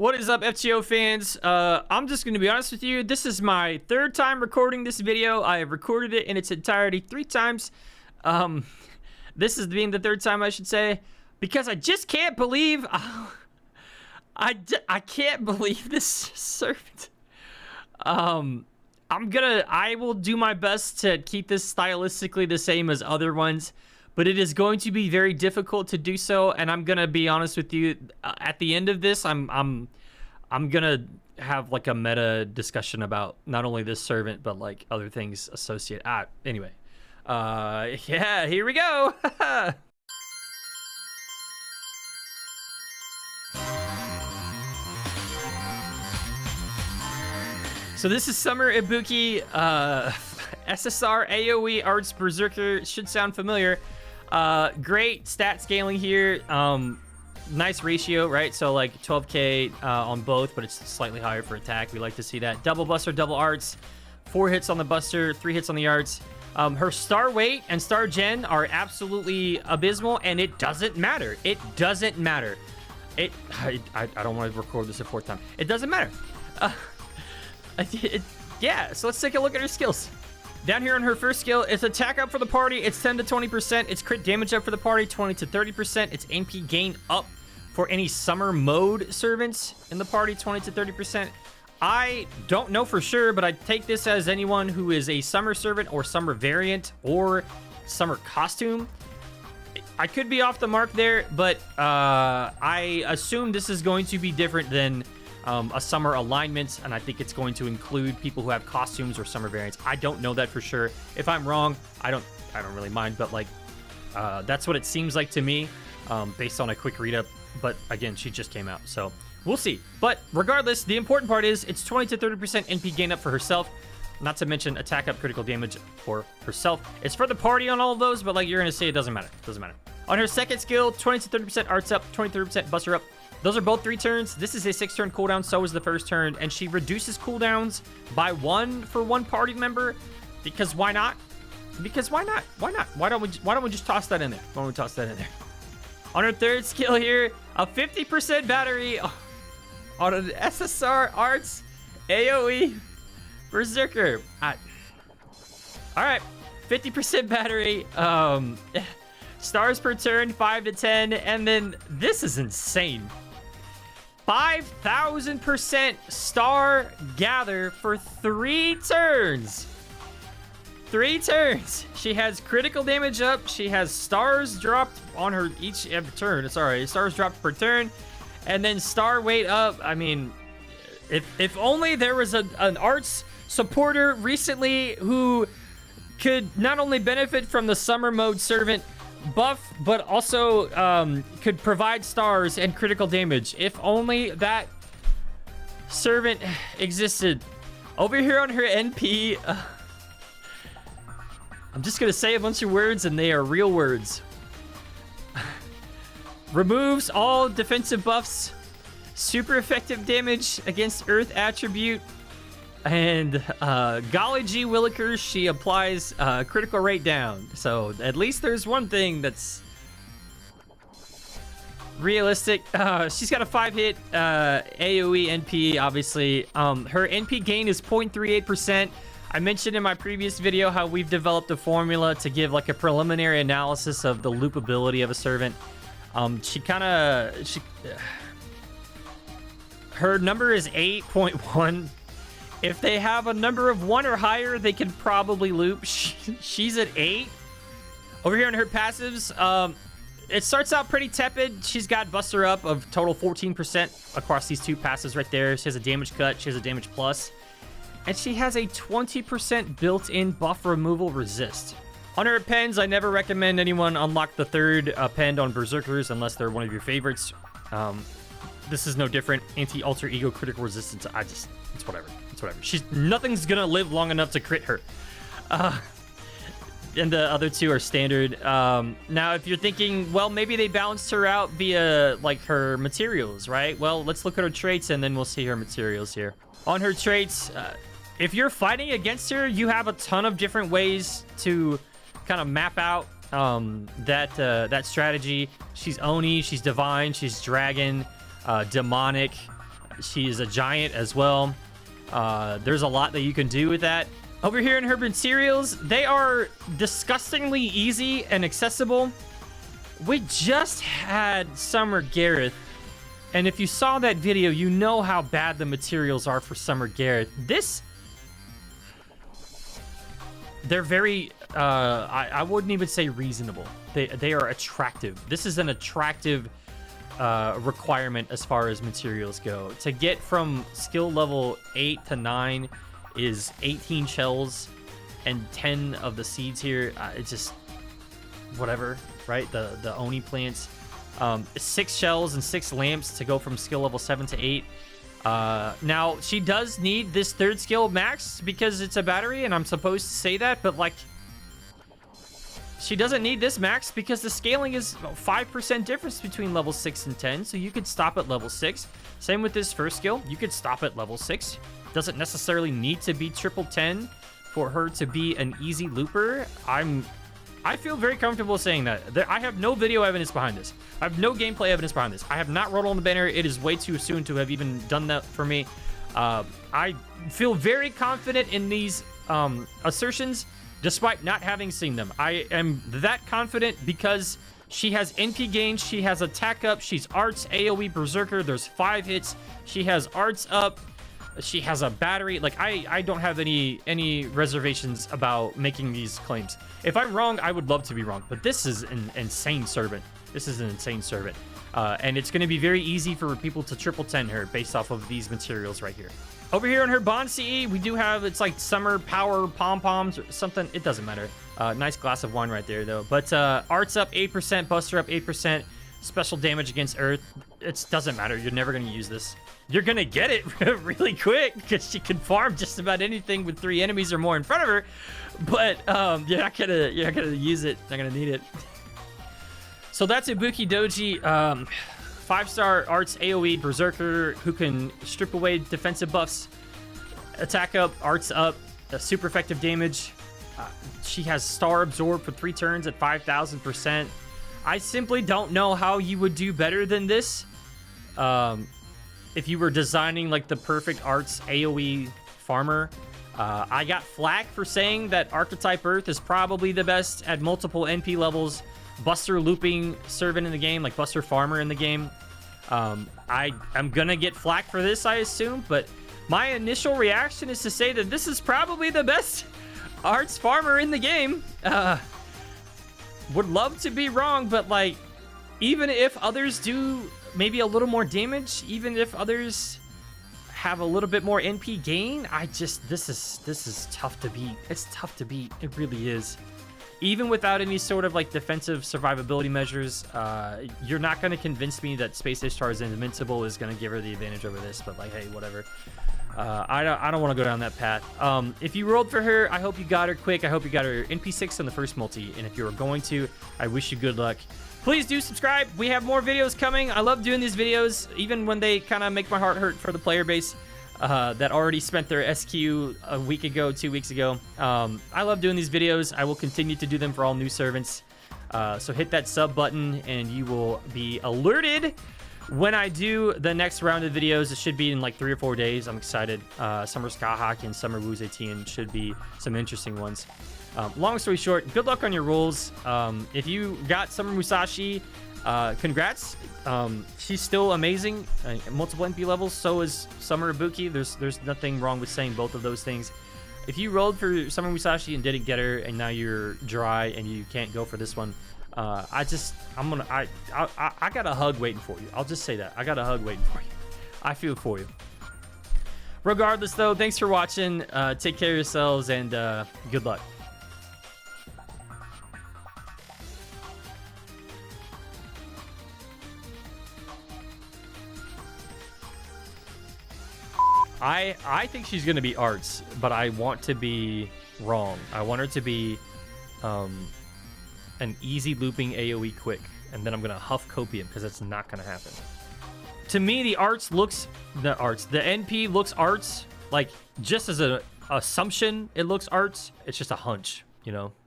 What is up, FGO fans? I'm just going to be honest with you. This is my third time recording this video. I have recorded it in its entirety 3 times. This is being the third time, I should say, because I just can't believe... I can't believe this servant. I will do my best to keep this stylistically the same as other ones, but it is going to be very difficult to do so. And I'm gonna be honest with you. At the end of this, I'm gonna have like a meta discussion about not only this servant but like other things associated. Anyway, yeah, here we go. So this is Summer Ibuki, SSR AoE Arts Berserker. Should sound familiar. Great stat scaling here. Nice ratio, right? So like 12k on both, but it's slightly higher for attack. We like to see that. Double Buster, double arts. 4 hits on the Buster, 3 hits on the arts. Her star weight and star gen are absolutely abysmal, and it doesn't matter. It doesn't matter. I don't want to record this a 4th time. It doesn't matter. Yeah, so let's take a look at her skills. Down here on her first skill, it's attack up for the party. It's 10 to 20%. It's crit damage up for the party, 20 to 30%. It's MP gain up for any summer mode servants in the party, 20 to 30%. I don't know for sure, but I take this as anyone who is a summer servant or summer variant or summer costume. I could be off the mark there, but I assume this is going to be different than a summer alignment, and I think it's going to include people who have costumes or summer variants. I don't know that for sure. If I'm wrong, I don't really mind, but like that's what it seems like to me based on a quick read up. But again, she just came out, so we'll see. But regardless, the important part is it's 20 to 30% NP gain up for herself, not to mention attack up, critical damage for herself. It's for the party on all of those, but like you're gonna say, it doesn't matter. It doesn't matter. On her second skill, 20 to 30% arts up, 20 to 30% buster up. Those are both 3 turns. This is a 6-turn cooldown, so is the first turn, and she reduces cooldowns by 1 for 1 party member. Because why not? Because why not? Why not? Why don't we just toss that in there? Why don't we toss that in there? On her third skill here, a 50% battery on an SSR Arts AoE Berserker. All right, 50% battery. Stars per turn, 5 to 10, and then this is insane. 5,000% star gather for 3 turns. 3 turns. She has critical damage up. She has stars dropped on her each turn. Sorry, stars dropped per turn, and then star weight up. I mean, if only there was an arts supporter recently who could not only benefit from the summer mode servant buff, but also could provide stars and critical damage. If only that servant existed. Over here on her NP, I'm just gonna say a bunch of words, and they are real words. Removes all defensive buffs, super effective damage against earth attribute, and golly gee willikers, she applies critical rate down. So at least there's one thing that's realistic. She's got a 5-hit AoE NP, obviously. Her NP gain is 0.38%. I mentioned in my previous video how we've developed a formula to give like a preliminary analysis of the loopability of a servant. Her number is 8.1. If they have a number of 1 or higher, they can probably loop. She's at 8. Over here on her passives, it starts out pretty tepid. She's got Buster Up of total 14% across these 2 passives right there. She has a damage cut. She has a damage plus. And she has a 20% built-in buff removal resist. On her appends, I never recommend anyone unlock the 3rd append on Berserkers unless they're one of your favorites. This is no different. Anti-alter ego critical resistance. It's whatever. It's whatever. Nothing's gonna live long enough to crit her. And the other 2 are standard. Now, if you're thinking, well, maybe they balanced her out via like her materials, right? Well, let's look at her traits and then we'll see her materials here. On her traits, if you're fighting against her, you have a ton of different ways to kind of map out that strategy. She's Oni, she's Divine, she's Dragon, Demonic, She is a giant as well. There's a lot that you can do with that. Over here in her materials, they are disgustingly easy and accessible. We just had Summer Gareth, and if you saw that video, you know how bad the materials are for Summer Gareth. They're very, I wouldn't even say reasonable. They are attractive. This is an attractive requirement as far as materials go. To get from skill level 8 to 9 is 18 shells and 10 of the seeds here. It's just whatever, right? The Oni plants. 6 shells and 6 lamps to go from skill level 7 to 8. Now, she does need this 3rd skill max because it's a battery, and I'm supposed to say that, but like, she doesn't need this max because the scaling is 5% difference between level 6 and 10, so you could stop at level 6. Same with this 1st skill, you could stop at level 6. Doesn't necessarily need to be triple 10 for her to be an easy looper. I feel very comfortable saying that. I have no video evidence behind this. I have no gameplay evidence behind this. I have not rolled on the banner. It is way too soon to have even done that for me. I feel very confident in these assertions, despite not having seen them. I am that confident because she has NP gain, she has attack up, she's arts, AoE Berserker, there's 5 hits, she has arts up, she has a battery. Like, I don't have any reservations about making these claims. If I'm wrong, I would love to be wrong, but this is an insane servant. This is an insane servant. And it's going to be very easy for people to triple 10 her based off of these materials right here. Over here on her Bond CE, we do have, it's like Summer Power Pom-Poms or something. It doesn't matter. Nice glass of wine right there, though. But arts up 8%, buster up 8%, special damage against Earth. It doesn't matter. You're never going to use this. You're going to get it really quick because she can farm just about anything with 3 enemies or more in front of her. But you're not gonna use it. Not going to need it. So that's Ibuki Dōji. 5-star arts AoE Berserker who can strip away defensive buffs, attack up, arts up, super effective damage. She has star absorb for 3 turns at 5,000%. I simply don't know how you would do better than this. If you were designing like the perfect arts AoE farmer. I got flack for saying that Archetype Earth is probably the best at multiple NP levels. Buster looping servant in the game, like Buster Farmer in the game. I'm gonna get flack for this, I assume, but my initial reaction is to say that this is probably the best arts farmer in the game. Would love to be wrong, but like, even if others do maybe a little more damage, even if others have a little bit more NP gain, this is tough to beat. It's tough to beat. It really is. Even without any sort of like defensive survivability measures, you're not going to convince me that Space Ishtar's Invincible is going to give her the advantage over this, but like, hey, whatever. I don't want to go down that path. If you rolled for her, I hope you got her quick. I hope you got her NP6 on the first multi, and if you were going to, I wish you good luck. Please do subscribe. We have more videos coming. I love doing these videos, even when they kind of make my heart hurt for the player base that already spent their SQ a week ago, 2 weeks ago. I love doing these videos. I will continue to do them for all new servants. So hit that sub button, and you will be alerted when I do the next round of videos. It should be in like 3 or 4 days. I'm excited. Summer Skahawk and Summer Wu Zetian should be some interesting ones. Long story short, good luck on your rolls. If you got Summer Musashi, congrats. She's still amazing. Multiple NP levels, so is Summer Ibuki. There's nothing wrong with saying both of those things. If you rolled for Summer Musashi and didn't get her, and now you're dry and you can't go for this one, I got a hug waiting for you. I'll just say that. I got a hug waiting for you. I feel for you. Regardless, though, thanks for watching. Take care of yourselves, and good luck. I think she's going to be arts, but I want to be wrong. I want her to be an easy looping AoE quick, and then I'm going to huff copium because that's not going to happen. To me, the NP looks arts, like just as an assumption it looks arts. It's just a hunch, you know?